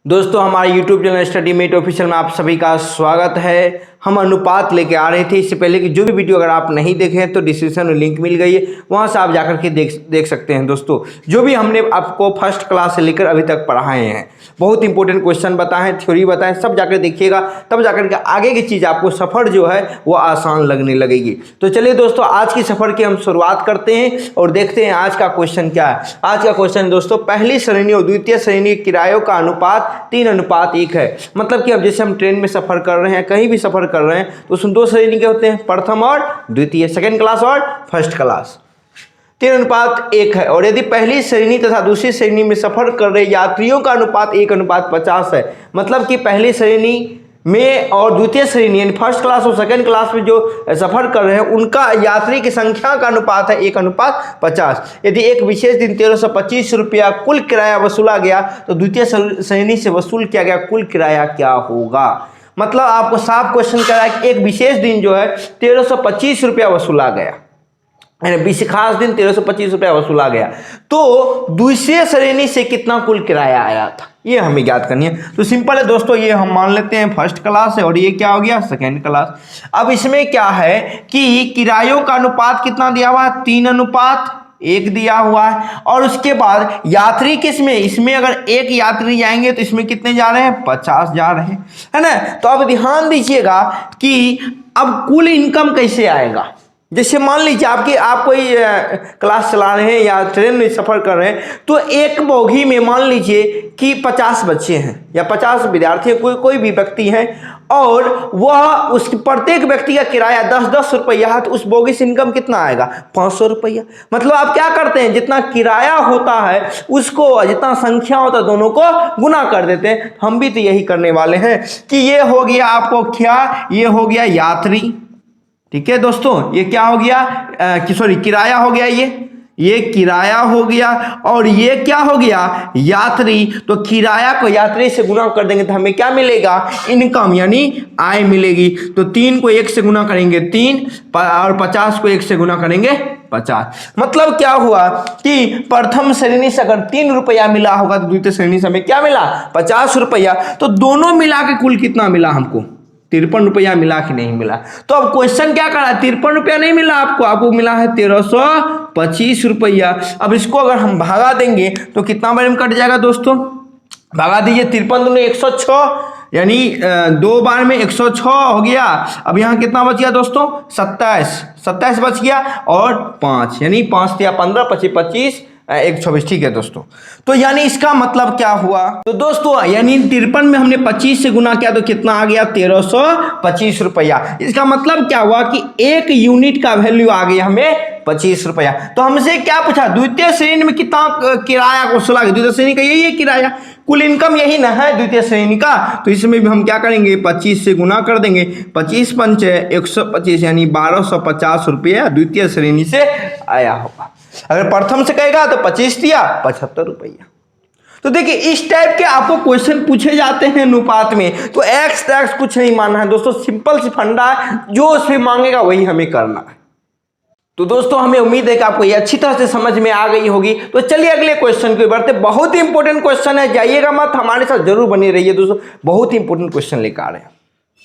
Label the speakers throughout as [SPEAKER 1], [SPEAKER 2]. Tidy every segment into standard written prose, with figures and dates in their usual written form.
[SPEAKER 1] दोस्तों हमारे YouTube channel study mate official में आप सभी का स्वागत है। हम अनुपात लेके आ रहे थे। इससे पहले कि जो भी वीडियो अगर आप नहीं देखे हैं तो डिस्क्रिप्शन में लिंक मिल गई है, वहां से आप जाकर के देख सकते हैं। दोस्तों जो भी हमने आपको फर्स्ट क्लास से लेकर अभी तक पढ़ाए हैं, बहुत इंपॉर्टेंट क्वेश्चन बताएं, थ्योरी बताएं, सब जाकर देखिएगा, तब जाकर के आगे की चीज़ आपको सफ़र जो है वो आसान लगने लगेगी। तो चलिए दोस्तों आज की सफ़र की हम शुरुआत करते हैं और देखते हैं आज का क्वेश्चन क्या है। आज का क्वेश्चन दोस्तों, पहली श्रेणी और द्वितीय श्रेणी किरायों का अनुपात 3:1 है। मतलब कि अब जैसे हम ट्रेन में सफ़र कर रहे हैं, कहीं भी सफ़र कर रहे हैं, तो उसमें दो श्रेणी के होते हैं, प्रथम और द्वितीय, सेकंड क्लास और फर्स्ट क्लास। 3:1 है। और यदि पहली श्रेणी तथा दूसरी श्रेणी में सफर कर रहे यात्रियों का अनुपात 1:50 है। मतलब कि पहली श्रेणी में और द्वितीय श्रेणी यानी फर्स्ट क्लास और सेकंड क्लास में जो सफर कर रहे हैं उनका यात्री की संख्या का अनुपात है 1:50। यदि एक विशेष दिन 1325 रुपया कुल किराया वसूला गया तो द्वितीय श्रेणी से वसूल किया गया कुल किराया क्या होगा। मतलब आपको साफ क्वेश्चन कर रहा है कि एक विशेष दिन जो है 1325 रुपया वसूला गया, खास दिन 1325 रुपया वसूला गया, तो दूसरे श्रेणी से कितना कुल किराया आया था, ये हमें ज्ञात करनी है। तो सिंपल है दोस्तों, ये हम मान लेते हैं फर्स्ट क्लास है और ये क्या हो गया सेकेंड क्लास। अब इसमें क्या है कि किरायों का अनुपात कितना दिया हुआ है, 3:1 दिया हुआ है। और उसके बाद यात्री किसमें, इसमें अगर एक यात्री जाएंगे तो इसमें कितने जा रहे हैं, 50 जा रहे हैं, है ना। तो अब ध्यान दीजिएगा कि अब कुल इनकम कैसे आएगा। जैसे मान लीजिए आप कोई क्लास चला रहे हैं या ट्रेन में सफ़र कर रहे हैं, तो एक बोगी में मान लीजिए कि 50 बच्चे हैं या 50 विद्यार्थी हैं, कोई भी व्यक्ति हैं, और वह उस प्रत्येक व्यक्ति का किराया 10-10 रुपया है, तो उस बोगी से इनकम कितना आएगा, 500 रुपया। मतलब आप क्या करते हैं, जितना किराया होता है उसको, जितना संख्या होता है दोनों को गुना कर देते हैं। हम भी तो यही करने वाले हैं कि ये हो गया आपको क्या, ये हो गया यात्री, ठीक है दोस्तों, ये क्या हो गया, किराया हो गया, ये किराया हो गया, और ये क्या हो गया, यात्री। तो किराया को यात्री से गुना कर देंगे तो हमें क्या मिलेगा, इनकम यानी आय मिलेगी। तो 3 को 1 से गुना करेंगे 3, और 50 को 1 से गुना करेंगे 50। मतलब क्या हुआ कि प्रथम श्रेणी से अगर 3 रुपया मिला होगा तो द्वितीय श्रेणी से हमें क्या मिला, 50 रुपया। तो दोनों मिला के कुल कितना मिला हमको, 53 रुपया मिला कि नहीं मिला। तो अब क्वेश्चन क्या कर रहा है, 53 रुपया नहीं मिला आपको मिला है 1325 रुपया। अब इसको अगर हम भागा देंगे तो कितना बार में कट जाएगा दोस्तों, भागा दीजिए, 53 दूनी 106, यानी 2 बार में 106 हो गया। अब यहाँ कितना बच गया दोस्तों, 27 बच गया, और 5 यानी 5 या 15, 25, 124, ठीक है दोस्तों। तो यानी इसका मतलब क्या हुआ, तो दोस्तों यानी 53 में हमने 25 से गुना किया तो कितना आ गया, 1325 रुपया। इसका मतलब क्या हुआ कि एक यूनिट का वैल्यू आ गया हमें 25 रुपया। तो हमसे क्या पूछा, द्वितीय श्रेणी में कितना किराया वसूला गया, द्वितीय श्रेणी का यही है किराया, कुल इनकम यही ना है द्वितीय श्रेणी का। तो इसमें भी हम क्या करेंगे, 25 से गुना कर देंगे, 25 पंच 125 यानी 1250 रुपया द्वितीय श्रेणी से आया होगा। अगर प्रथम से कहेगा तो 25 दिया, 75 रुपया। तो देखिए इस टाइप के आपको क्वेश्चन पूछे जाते हैं अनुपात में, तो एक्स टैक्स कुछ नहीं मानना है दोस्तों, सिंपल सी फंडा है, जो उसमें मांगेगा वही हमें करना है। तो दोस्तों हमें उम्मीद है कि आपको ये अच्छी तरह से समझ में आ गई होगी। तो चलिए अगले क्वेश्चन की बढ़ते, बहुत ही इंपॉर्टेंट क्वेश्चन है, जाइएगा मत, हमारे साथ जरूर बने रहिए दोस्तों, बहुत ही इंपॉर्टेंट क्वेश्चन लेकर आ रहे हैं।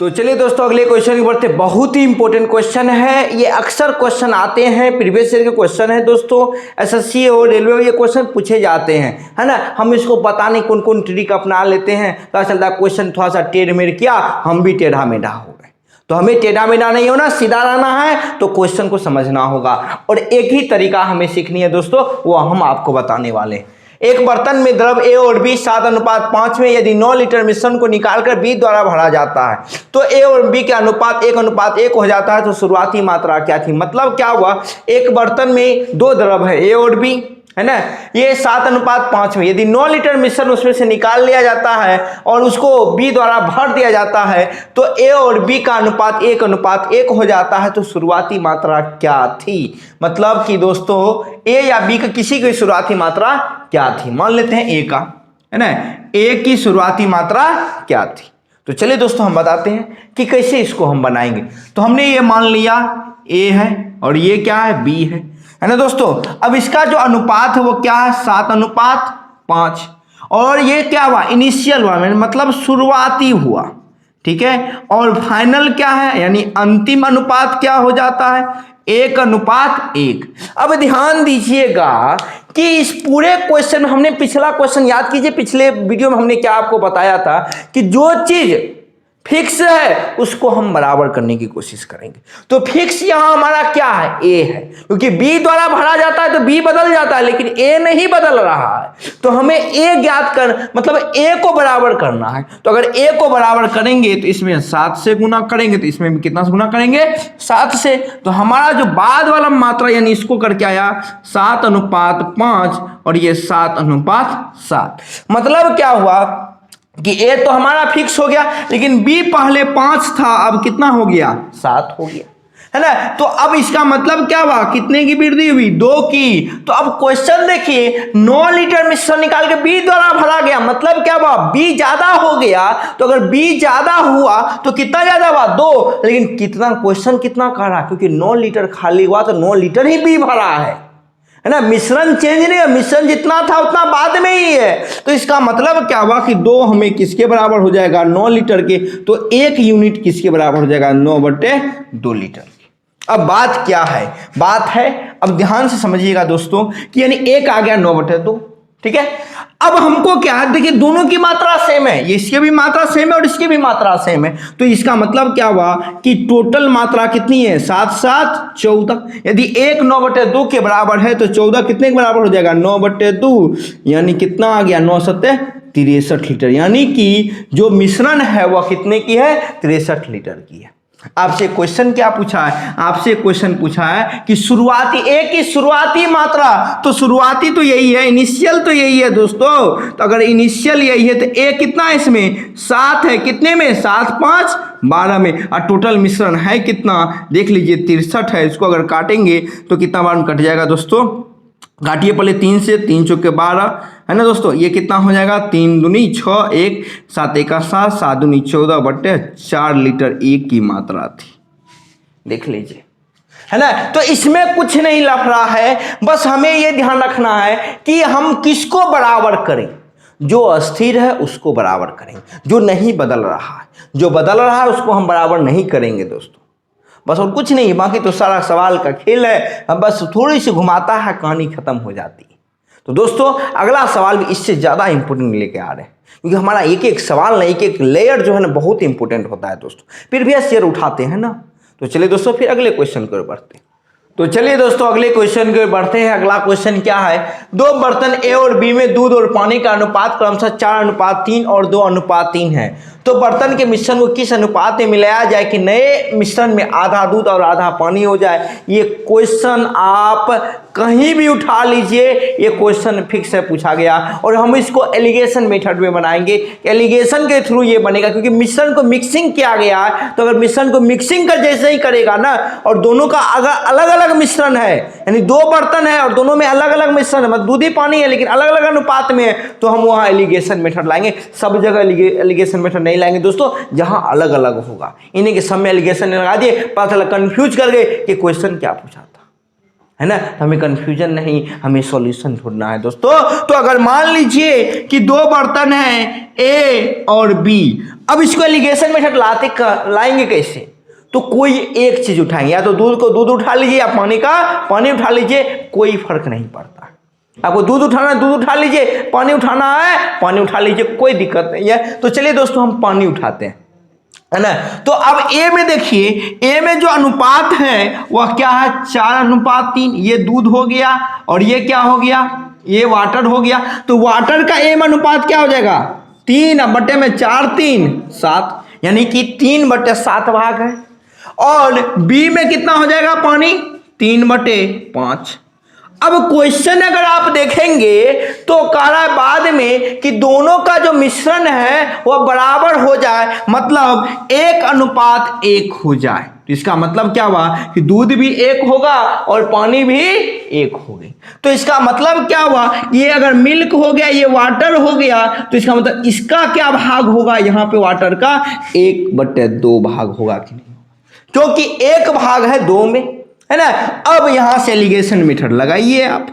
[SPEAKER 1] तो चलिए दोस्तों अगले क्वेश्चन की बढ़ते, बहुत ही इंपॉर्टेंट क्वेश्चन है, ये अक्सर क्वेश्चन आते हैं, प्रीवियस ईयर के क्वेश्चन है दोस्तों, एसएससी और रेलवे में ये क्वेश्चन पूछे जाते हैं, है ना। हम इसको पता नहीं कौन कौन ट्रिक अपना लेते हैं, पता चलता है क्वेश्चन थोड़ा सा टेढ़ मेढ़ किया, हम भी टेढ़ा मेढ़ा हो गए। तो हमें टेढ़ा मेढ़ा नहीं होना, सीधा रहना है, तो क्वेश्चन को समझना होगा, और एक ही तरीका हमें सीखनी है दोस्तों, वो हम आपको बताने वाले हैं। एक बर्तन में द्रव A और B 7:5 में यदि 9 लीटर मिश्रण को निकालकर B द्वारा भरा जाता है तो A और B के अनुपात 1:1 हो जाता है, तो शुरुआती मात्रा क्या थी। मतलब क्या हुआ, एक बर्तन में 2 द्रव है A और B, है ना, ये 7:5 में यदि 9 लीटर मिश्रण उसमें से निकाल लिया जाता है और उसको B द्वारा भर दिया जाता है तो A और B का अनुपात 1:1 हो जाता है, तो शुरुआती मात्रा क्या थी। मतलब कि दोस्तों A या B का किसी की शुरुआती मात्रा क्या थी, मान लेते हैं A का, है ना, A की शुरुआती मात्रा क्या थी। तो चलिए दोस्तों हम बताते हैं कि कैसे इसको हम बनाएंगे। तो हमने ये मान लिया A है और ये क्या है, B है ना दोस्तों। अब इसका जो अनुपात है वो क्या है, 7:5, और ये क्या हुआ, इनिशियल हुआ, मतलब शुरुआती हुआ, ठीक है। और फाइनल क्या है, यानी अंतिम अनुपात क्या हो जाता है, 1:1। अब ध्यान दीजिएगा कि इस पूरे क्वेश्चन में हमने पिछला क्वेश्चन याद कीजिए, पिछले वीडियो में हमने क्या आपको बताया था कि जो चीज फिक्स है उसको हम बराबर करने की कोशिश करेंगे। तो फिक्स यहां हमारा क्या है, ए है, क्योंकि बी द्वारा भरा जाता है तो बी बदल जाता है, लेकिन ए नहीं बदल रहा है। तो हमें ए ज्ञात कर, मतलब ए को बराबर करना है। तो अगर ए को बराबर करेंगे तो इसमें 7 से गुना करेंगे, तो इसमें भी कितना से गुना करेंगे, 7 से। तो हमारा जो बाद वाला मात्रा यानी इसको करके आया 7:5 और ये 7:7। मतलब क्या हुआ कि ए तो हमारा फिक्स हो गया, लेकिन बी पहले 5 था, अब कितना हो गया, 7 हो गया, है ना। तो अब इसका मतलब क्या हुआ, कितने की वृद्धि हुई, 2 की। तो अब क्वेश्चन देखिए, 9 लीटर मिश्रण निकाल के बी द्वारा भरा गया, मतलब क्या हुआ, बी ज्यादा हो गया। तो अगर बी ज्यादा हुआ तो कितना ज्यादा हुआ, 2। लेकिन कितना, क्वेश्चन कितना कह रहा है, क्योंकि 9 लीटर खाली हुआ तो 9 लीटर ही बी भरा है ना। मिश्रण चेंज नहीं है, मिश्रण जितना था उतना बाद में ही है। तो इसका मतलब क्या हुआ कि 2 हमें किसके बराबर हो जाएगा, 9 लीटर के। तो 1 यूनिट किसके बराबर हो जाएगा, 9/2 लीटर। अब बात क्या है, बात है, अब ध्यान से समझिएगा दोस्तों, कि यानी 1 आ गया 9/2, ठीक है। अब हमको क्या है, देखिए दोनों की मात्रा सेम है, इसकी भी मात्रा सेम है और इसकी भी मात्रा सेम है। तो इसका मतलब क्या हुआ कि टोटल मात्रा कितनी है, 7 7 14। यदि 1 9/2 के बराबर है तो 14 कितने के बराबर हो जाएगा, 9/2, यानी कितना आ गया, 9 7 63 लीटर। यानी कि जो मिश्रण है वह कितने की है, 63 लीटर की है। आपसे क्वेश्चन क्या पूछा है, आपसे क्वेश्चन पूछा है कि शुरुआती, ए की शुरुआती मात्रा, तो शुरुआती तो यही है, इनिशियल तो यही है दोस्तों। तो अगर इनिशियल यही है तो ए कितना है, इसमें 7 है, कितने में, 7 5 12 में। और टोटल मिश्रण है कितना, देख लीजिए 63 है। इसको अगर काटेंगे तो कितना बार में कट जाएगा दोस्तों, काटिए पहले 3 से, 3 चौके 12, है ना दोस्तों। ये कितना हो जाएगा, 3 दूनी 6, 1 7 1 7, 7 दूनी 14/4 लीटर एक की मात्रा थी, देख लीजिए, है ना। तो इसमें कुछ नहीं लफड़ा है, बस हमें ये ध्यान रखना है कि हम किसको बराबर करें, जो अस्थिर है उसको बराबर करेंगे, जो नहीं बदल रहा है, जो बदल रहा है उसको हम बराबर नहीं करेंगे दोस्तों, बस और कुछ नहीं। बाकी तो सारा सवाल का खेल है, हम बस थोड़ी सी घुमाता है, कहानी खत्म हो जाती है। तो दोस्तों अगला सवाल भी इससे ज़्यादा इंपॉर्टेंट लेके आ रहे हैं, क्योंकि हमारा एक एक सवाल ना, एक एक लेयर जो है ना बहुत इंपॉर्टेंट होता है दोस्तों, फिर भी शेयर उठाते हैं ना। तो चलिए दोस्तों फिर अगले क्वेश्चन की ओर बढ़ते हैं। तो चलिए दोस्तों अगले क्वेश्चन की ओर बढ़ते हैं। अगला क्वेश्चन क्या है, 2 बर्तन ए और बी में दूध और पानी का अनुपात क्रमशः 4:3 और 2:3 है। तो बर्तन के मिश्रण को किस अनुपात में मिलाया जाए कि नए मिश्रण में आधा दूध और आधा पानी हो जाए। ये क्वेश्चन आप कहीं भी उठा लीजिए, ये क्वेश्चन फिक्स है, पूछा गया। और हम इसको एलिगेशन मेथड में बनाएंगे, एलिगेशन के थ्रू ये बनेगा, क्योंकि मिश्रण को मिक्सिंग किया गया है। तो अगर मिश्रण को मिक्सिंग का जैसे ही करेगा ना, और दोनों का अगर अलग अलग मिश्रण है, यानी 2 बर्तन है और दोनों में अलग अलग मिश्रण है, मतलब दूध ही पानी है लेकिन अलग अलग अनुपात में है, तो हम वहाँ एलिगेशन मेथड लाएंगे। सब जगह एलिगेशन मेथड नहीं लाएंगे दोस्तों, जहां अलग अलग होगा। इन्हीं के सब में एलिगेशन लगा दिए, पता चला कंफ्यूज कर गए कि क्वेश्चन क्या पूछा था, है ना। हमें कंफ्यूजन नहीं, हमें सॉल्यूशन ढूंढना है दोस्तों। तो अगर मान लीजिए कि 2 बर्तन हैं ए और बी, अब इसको एलिगेशन मेथड लाएंगे कैसे, तो कोई एक चीज उठाएंगे, या तो दूध को दूध उठा लीजिए या पानी का पानी उठा लीजिए, कोई फर्क नहीं पड़ता। आपको दूध उठाना है दूध उठा लीजिए, पानी उठाना है पानी उठा लीजिए, कोई दिक्कत नहीं है। तो चलिए दोस्तों हम पानी उठाते हैं, है ना। तो अब ए में देखिए, ए में जो अनुपात है वह क्या है, 4:3। ये दूध हो गया और ये क्या हो गया, ये वाटर हो गया। तो वाटर का ए में अनुपात क्या हो जाएगा, 3/4 3 7, यानी कि 3/7 भाग है। और बी में कितना हो जाएगा पानी, 3/5। अब क्वेश्चन अगर आप देखेंगे तो कह रहा है बाद में कि दोनों का जो मिश्रण है वह बराबर हो जाए, मतलब 1:1 हो जाए। तो इसका मतलब क्या हुआ कि दूध भी 1 होगा और पानी भी 1 होगी। तो इसका मतलब क्या हुआ, ये अगर मिल्क हो गया, ये वाटर हो गया, तो इसका मतलब इसका क्या भाग होगा, यहाँ पे वाटर का 1/2 भाग होगा कि नहीं, क्योंकि 1 भाग है 2 में, है ना। अब यहां से एलिगेशन मेथड लगाइए आप,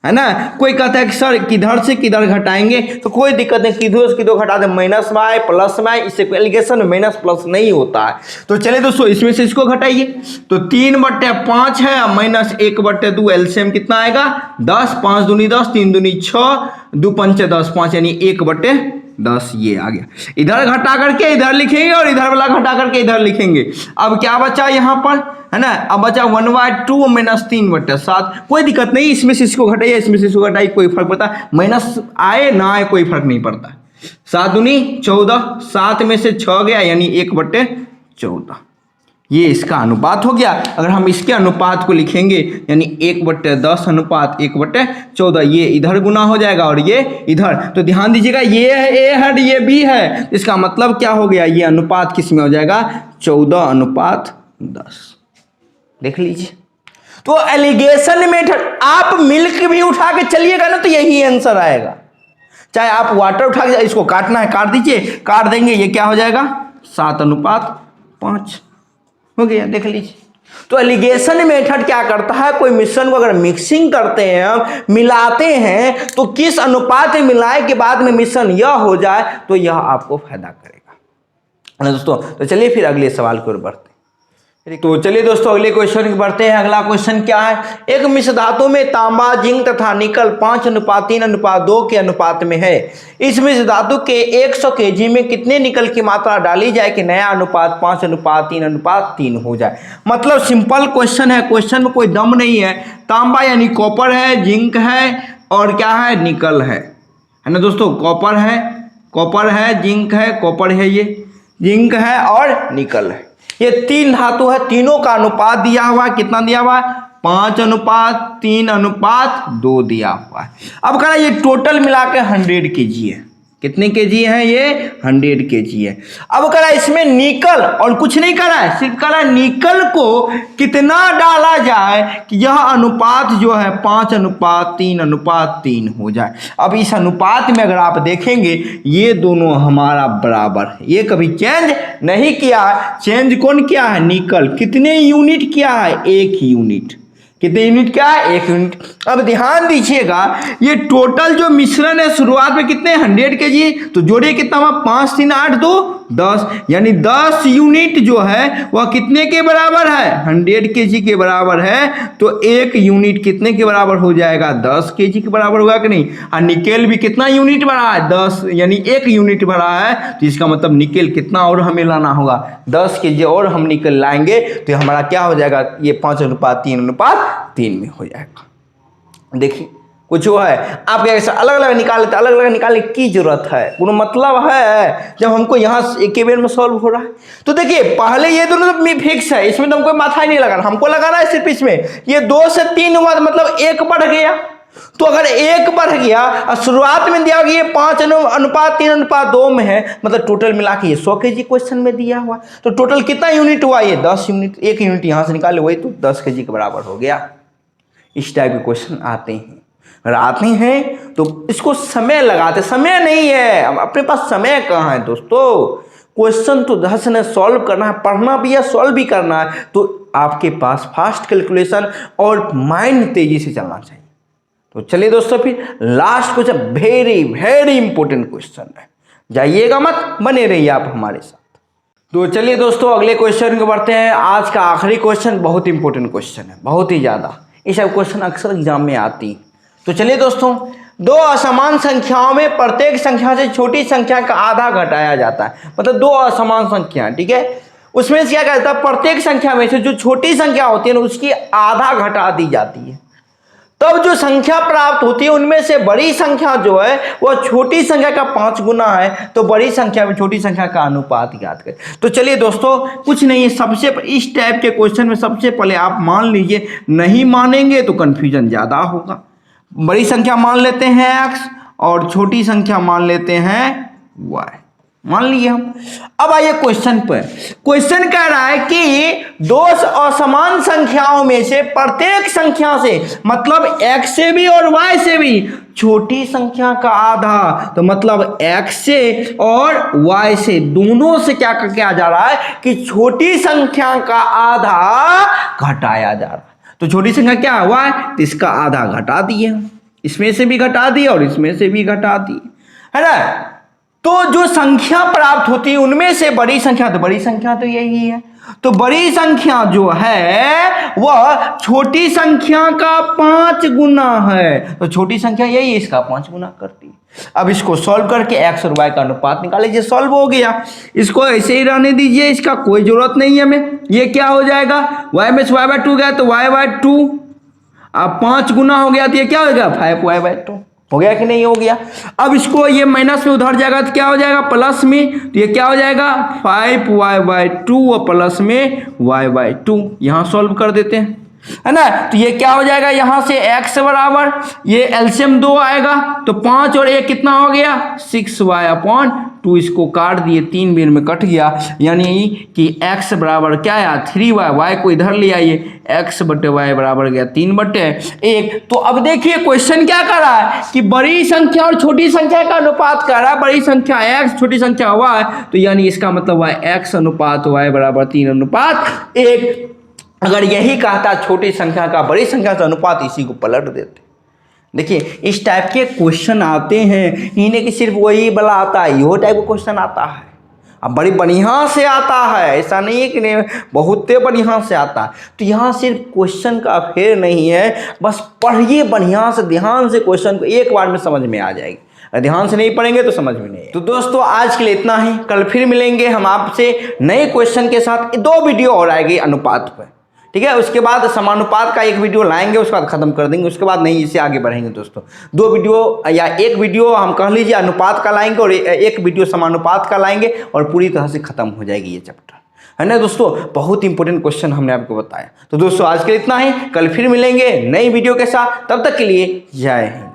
[SPEAKER 1] है ना। कोई कहता है कि सर किधर से किधर घटाएंगे, तो कोई दिक्कत नहीं, किधर से किधर घटा दे, माइनस वाई प्लस वाई, इससे एलिगेशन में माइनस प्लस नहीं होता है। तो चलिए दोस्तों इसमें से इसको घटाइए, तो 3/5 है, माइनस 1/2, एलसीएम कितना आएगा 10, 5 दूनी 10, 3 दूनी 6, 2 पंचे 10, 5 यानी 1/10 ये आ गया। इधर घटा करके इधर लिखेंगे और इधर वाला घटा करके इधर लिखेंगे। अब क्या बचा यहाँ पर, है ना, अब बचा 1/2 माइनस 3/7। कोई दिक्कत नहीं, इसमें से इसको घटाइए, इसमें से इसको घटाइए, कोई फर्क पड़ता, माइनस आए ना आए कोई फर्क नहीं पड़ता। 7 दूनी 14, 7 में से 6 गया यानी 1/14, ये इसका अनुपात हो गया। अगर हम इसके अनुपात को लिखेंगे यानी 1/10 अनुपात 1/14, ये इधर गुना हो जाएगा और ये इधर। तो ध्यान दीजिएगा, ये है ए है, ये बी है, इसका मतलब क्या हो गया, ये अनुपात किस में हो जाएगा 14/10। देख लीजिए। तो एलिगेशन मेथड, आप मिल्क भी उठा के चलिएगा ना तो यही आंसर आएगा। चाहे आप वाटर उठा के, इसको काटना है काट दीजिए, काट देंगे, ये क्या हो जाएगा 7/5 हो गया। देख लीजिए। तो एलिगेशन मेथड क्या करता है, कोई मिश्रण को अगर मिक्सिंग करते हैं, हम मिलाते हैं, तो किस अनुपात में मिलाए के बाद में मिश्रण यह हो जाए तो यह आपको फायदा करेगा दोस्तों। तो चलिए फिर अगले सवाल की ओर बढ़ते हैं। तो चलिए दोस्तों अगले क्वेश्चन की बढ़ते हैं। अगला क्वेश्चन क्या है, एक मिश्र धातु में तांबा, जिंक तथा निकल 5:3:2 के अनुपात में है। इस मिश्र धातु के 100 kg में कितने निकल की मात्रा डाली जाए कि नया अनुपात 5:3:3 हो जाए। मतलब सिंपल क्वेश्चन है, क्वेश्चन में कोई दम नहीं है। तांबा यानी कॉपर है, जिंक है और क्या है निकल है ना दोस्तों। कॉपर है, जिंक है, कॉपर है, ये जिंक है और निकल है। ये 3 धातु है, तीनों का अनुपात दिया हुआ है, कितना दिया हुआ है 5:3:2 दिया हुआ है। अब कह रहा है ये टोटल मिला के 100 kg है। कितने kg है ये 100 kg है। अब कह रहा है इसमें निकल और कुछ नहीं करा है, सिर्फ कह रहा है निकल को कितना डाला जाए कि यह अनुपात जो है 5:3:3 हो जाए। अब इस अनुपात में अगर आप देखेंगे ये दोनों हमारा बराबर है, ये कभी चेंज नहीं किया है। चेंज कौन किया है निकल, कितने यूनिट किया है 1 यूनिट। कितने यूनिट क्या है 1 यूनिट। अब ध्यान दीजिएगा ये टोटल जो मिश्रण है शुरुआत में कितने 100 kg, तो जोड़िए कितना हुआ 5 3 8 2 10 यानी 10 यूनिट जो है वह कितने के बराबर है 100 kg के बराबर है। तो 1 यूनिट कितने के बराबर हो जाएगा 10 kg के बराबर होगा कि नहीं। और निकेल भी कितना यूनिट भरा है 10 यानी 1 यूनिट भरा है। तो इसका मतलब निकेल कितना और हमें लाना होगा 10 kg और हम निकेल लाएंगे तो हमारा क्या हो जाएगा ये 5:3:3 में हो जाएगा। देखिए कुछ वो है आप ऐसा अलग अलग निकाल लेते, अलग अलग निकालने की जरूरत है, कोनो मतलब है जब हमको यहाँ एक बेर में सॉल्व हो रहा है। तो देखिए पहले ये दोनों तो फिक्स है, इसमें तो हमको माथा ही नहीं लगाना, हमको लगाना है सिर्फ इसमें ये 2 से 3 हुआ मतलब 1 बढ़ गया। तो अगर 1 बढ़ गया और शुरुआत में दिया गया 5:3:2 में है मतलब टोटल मिला के ये 100 kg क्वेश्चन में दिया हुआ। तो टोटल कितना यूनिट हुआ ये 10 यूनिट। 1 यूनिट यहाँ से निकाले वही तो 10 kg के बराबर हो गया। इस टाइप के क्वेश्चन आते हैं। अगर आते हैं तो इसको समय लगाते, समय नहीं है अपने पास, समय कहाँ है दोस्तों। क्वेश्चन तो धस ने सॉल्व करना है, पढ़ना भी है सॉल्व भी करना है। तो आपके पास फास्ट कैलकुलेशन और माइंड तेजी से चलना चाहिए। तो चलिए दोस्तों फिर last question very very important question है, जाइएगा मत, बने रहिए आप हमारे साथ। तो चलिए दोस्तों अगले क्वेश्चन को बढ़ते हैं। आज का आखिरी क्वेश्चन बहुत इंपॉर्टेंट क्वेश्चन है, बहुत ही ज़्यादा। ये सब क्वेश्चन अक्सर एग्जाम में आती है। तो चलिए दोस्तों 2 असमान संख्याओं में प्रत्येक संख्या से छोटी संख्या का आधा घटाया जाता है। मतलब 2 असमान संख्या, ठीक है, उसमें से क्या कहता है प्रत्येक संख्या में से जो छोटी संख्या होती है ना उसकी आधा घटा दी जाती है। तब जो संख्या प्राप्त होती है उनमें से बड़ी संख्या जो है वह छोटी संख्या का 5 गुना है। तो बड़ी संख्या में छोटी संख्या का अनुपात ज्ञात करें। तो चलिए दोस्तों कुछ नहीं है, सबसे इस टाइप के क्वेश्चन में सबसे पहले आप मान लीजिए, नहीं मानेंगे तो कंफ्यूजन ज़्यादा होगा। बड़ी संख्या मान लेते हैं x और छोटी संख्या मान लेते हैं y, मान लिए हम। अब आइए क्वेश्चन पर। क्वेश्चन कह रहा है कि 2 असमान संख्याओं में से प्रत्येक संख्या से मतलब x से भी और y से भी छोटी संख्या का आधा। तो मतलब x से और y से दोनों से क्या किया जा रहा है कि छोटी संख्या का आधा घटाया जा रहा है। तो छोटी संख्या क्या हुआ है तो इसका आधा घटा दिए। इसमें से भी घटा दी और इसमें से भी घटा दी, है ना। तो जो संख्या प्राप्त होती है उनमें से बड़ी संख्या, तो बड़ी संख्या तो यही है, तो बड़ी संख्या जो है वह छोटी संख्या का 5 गुना है, तो छोटी संख्या यही इसका 5 गुना करती है। अब इसको सॉल्व करके x और y का अनुपात निकाल लीजिए, सॉल्व हो गया। इसको ऐसे ही रहने दीजिए, इसका कोई जरूरत नहीं है हमें। ये क्या हो जाएगा, y में से y/2 गया तो y/2, अब 5 गुना हो गया तो ये क्या हो गया 5y/2, हो गया कि नहीं हो गया। अब इसको ये माइनस में उधर जाएगा तो क्या हो जाएगा प्लस में, तो ये क्या हो जाएगा 5y/2 और प्लस में y/2, यहाँ सॉल्व कर देते हैं, है ना। तो ये क्या हो जाएगा, यहां से x बराबर ये एलसीएम 2 आएगा, तो 5 और 1 कितना हो गया 6y/2, इसको काट दिए, 3 बेर में कट गया, यानी कि x बराबर क्या आया 3y, y को इधर ले आइए, x बटे y बराबर गया 3/1। तो अब देखिए क्वेश्चन क्या कर रहा है कि बड़ी संख्या और छोटी संख्या का अनुपात कर रहा है, बड़ी संख्या x छोटी संख्या y, तो यानी इसका मतलब y x अनुपात y बराबर 3:1। अगर यही कहता छोटी संख्या का बड़ी संख्या से अनुपात, इसी को पलट देते। देखिए इस टाइप के क्वेश्चन आते हैं, इन्हें कि सिर्फ वही वाला आता है, यो टाइप का क्वेश्चन आता है, अब बड़ी बढ़िया से आता है, ऐसा नहीं है कि नहीं, बहुत बढ़िया से आता है। तो यहाँ सिर्फ क्वेश्चन का फेर नहीं है, बस पढ़िए बढ़िया से, ध्यान से, क्वेश्चन को एक बार में समझ में आ जाएगी, अगर ध्यान से नहीं पढ़ेंगे तो समझ में नहीं। तो दोस्तों आज के लिए इतना ही, कल फिर मिलेंगे हम आपसे नए क्वेश्चन के साथ। 2 वीडियो और आएगी अनुपात पर, ठीक है। उसके बाद समानुपात का एक वीडियो लाएंगे, उसके बाद खत्म कर देंगे, उसके बाद नहीं, इससे आगे बढ़ेंगे दोस्तों। 2 वीडियो या 1 वीडियो हम कह लीजिए अनुपात का लाएंगे और 1 वीडियो समानुपात का लाएंगे, और पूरी तरह से खत्म हो जाएगी ये चैप्टर, है ना दोस्तों। बहुत इंपॉर्टेंट क्वेश्चन हमने आपको बताया। तो दोस्तों आज के लिए इतना ही, कल फिर मिलेंगे नई वीडियो के साथ, तब तक के लिए जय हिंद।